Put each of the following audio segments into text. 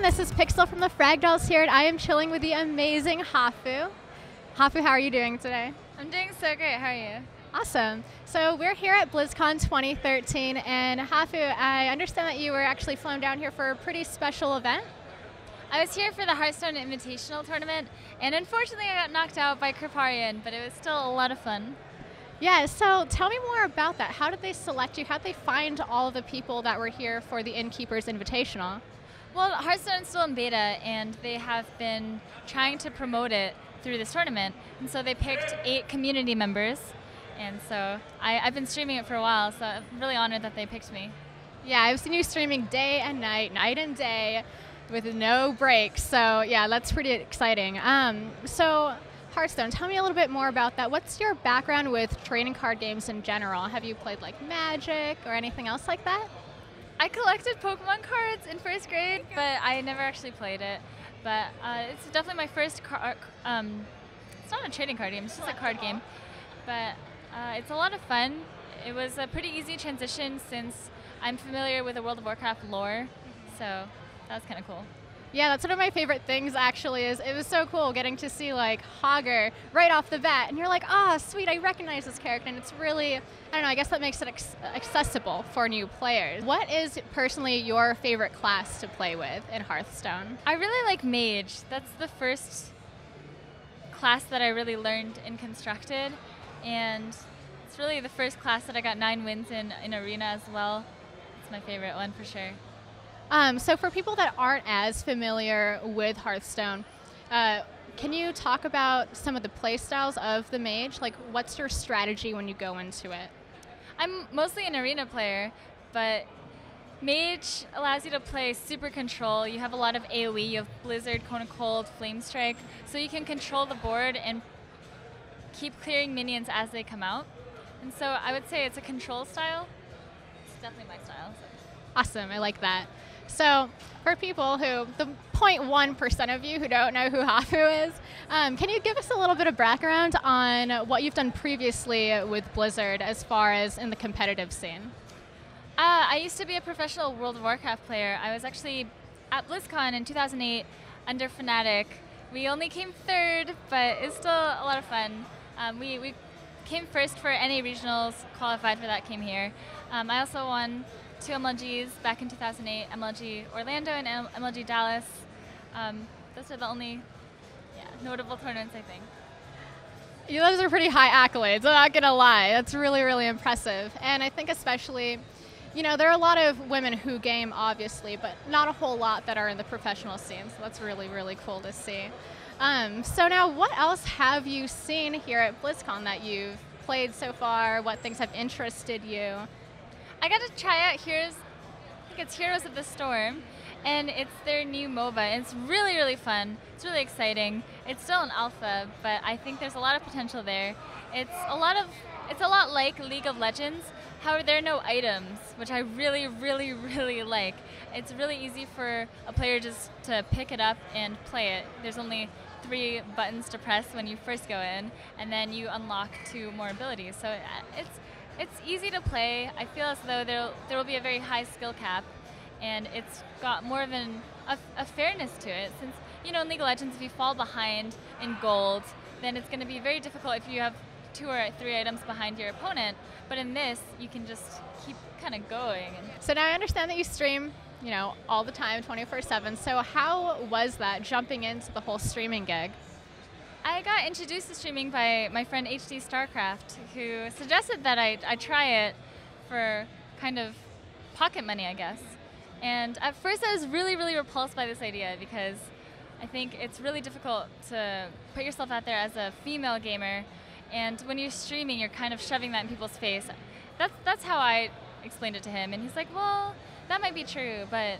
this is Pixel from the FragDolls here, and I am chilling with the amazing Hafu. Hafu, how are you doing today? I'm doing so great. How are you? Awesome. So we're here at BlizzCon 2013, and Hafu, I understand that you were actually flown down here for a pretty special event. I was here for the Hearthstone Invitational tournament, and unfortunately I got knocked out by Kriparian, but it was still a lot of fun. Yeah, so tell me more about that. How did they select you? How did they find all the people that were here for the Innkeepers Invitational? Well, Hearthstone is still in beta, and they have been trying to promote it through this tournament, and so they picked 8 community members, and so I've been streaming it for a while, so I'm really honored that they picked me. Yeah, I've seen you streaming day and night and day, with no breaks, so yeah, that's pretty exciting. So Hearthstone, tell me a little bit more about that. What's your background with trading card games in general? Have you played like Magic or anything else like that? I collected Pokemon cards in 1st grade, but I never actually played it. But it's definitely my first card. It's not a trading card game, it's just a card game. But it's a lot of fun. It was a pretty easy transition since I'm familiar with the World of Warcraft lore, so that was kind of cool. Yeah, that's one of my favorite things actually, is it was so cool getting to see like Hogger right off the bat, and you're like, oh sweet, I recognize this character, and it's really, I don't know, I guess that makes it accessible for new players. What is personally your favorite class to play with in Hearthstone? I really like Mage. That's the first class that I really learned in Constructed, and it's really the first class that I got 9 wins in Arena as well. It's my favorite one for sure. So for people that aren't as familiar with Hearthstone, can you talk about some of the play styles of the Mage? Like, what's your strategy when you go into it? I'm mostly an Arena player, but Mage allows you to play super control. You have a lot of AoE. You have Blizzard, Cone of Cold, Flame Strike, so you can control the board and keep clearing minions as they come out. And so I would say it's a control style. It's definitely my style. So. Awesome, I like that. So for people who, the 0.1% of you who don't know who Hafu is, can you give us a little bit of background on what you've done previously with Blizzard as far as in the competitive scene? I used to be a professional World of Warcraft player. I was actually at BlizzCon in 2008 under Fnatic. We only came 3rd, but it's still a lot of fun. We came 1st for NA regionals, qualified for that, came here. I also won 2 MLGs back in 2008, MLG Orlando and MLG Dallas. Those are the only notable tournaments, I think. Yeah, those are pretty high accolades, I'm not gonna lie. That's really, really impressive. And I think especially, you know, there are a lot of women who game, obviously, but not a whole lot that are in the professional scene, so that's really, really cool to see. So now, what else have you seen here at BlizzCon that you've played so far? What things have interested you? I got to try out Heroes of the Storm, and it's their new MOBA, and it's really, really fun. It's really exciting. It's still an alpha, but I think there's a lot of potential there. It's a lot like League of Legends. However, there are no items, which I really, really, really like. It's really easy for a player just to pick it up and play it. There's only 3 buttons to press when you first go in, and then you unlock 2 more abilities. So it's easy to play. I feel as though there will be a very high skill cap, and it's got more of a fairness to it. Since, you know, in League of Legends, if you fall behind in gold, then it's going to be very difficult if you have 2 or 3 items behind your opponent. But in this, you can just keep kind of going. So now I understand that you stream, you know, all the time, 24/7. So how was that, jumping into the whole streaming gig? I got introduced to streaming by my friend HD Starcraft, who suggested that I try it for kind of pocket money, I guess. And at first I was really, really repulsed by this idea, because I think it's really difficult to put yourself out there as a female gamer, and when you're streaming, you're kind of shoving that in people's face. That's how I explained it to him, and he's like, well, that might be true, but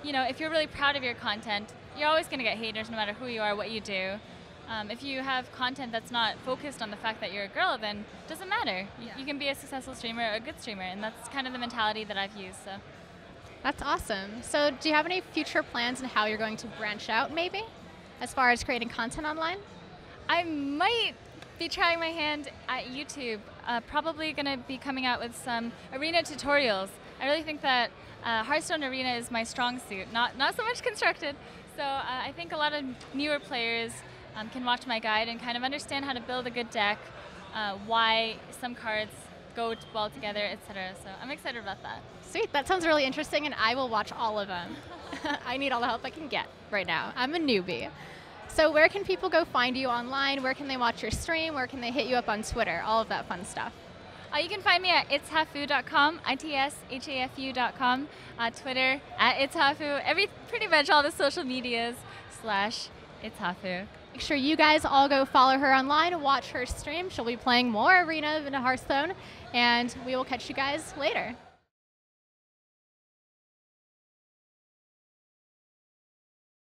you know, if you're really proud of your content, you're always going to get haters no matter who you are, what you do. If you have content that's not focused on the fact that you're a girl, then it doesn't matter. You can be a successful streamer or a good streamer, and that's kind of the mentality that I've used. So. That's awesome. So do you have any future plans on how you're going to branch out, maybe, as far as creating content online? I might be trying my hand at YouTube. Probably going to be coming out with some arena tutorials. I really think that Hearthstone Arena is my strong suit, not so much constructed. So I think a lot of newer players can watch my guide and kind of understand how to build a good deck, why some cards go well together, etc. So I'm excited about that. Sweet, that sounds really interesting, and I will watch all of them. I need all the help I can get right now. I'm a newbie. So where can people go find you online? Where can they watch your stream? Where can they hit you up on Twitter? All of that fun stuff. You can find me at itshafu.com, itshafu.com, Twitter at itshafu, pretty much all the social medias /itshafu. Make sure you guys all go follow her online, watch her stream. She'll be playing more Arena than Hearthstone, and we will catch you guys later.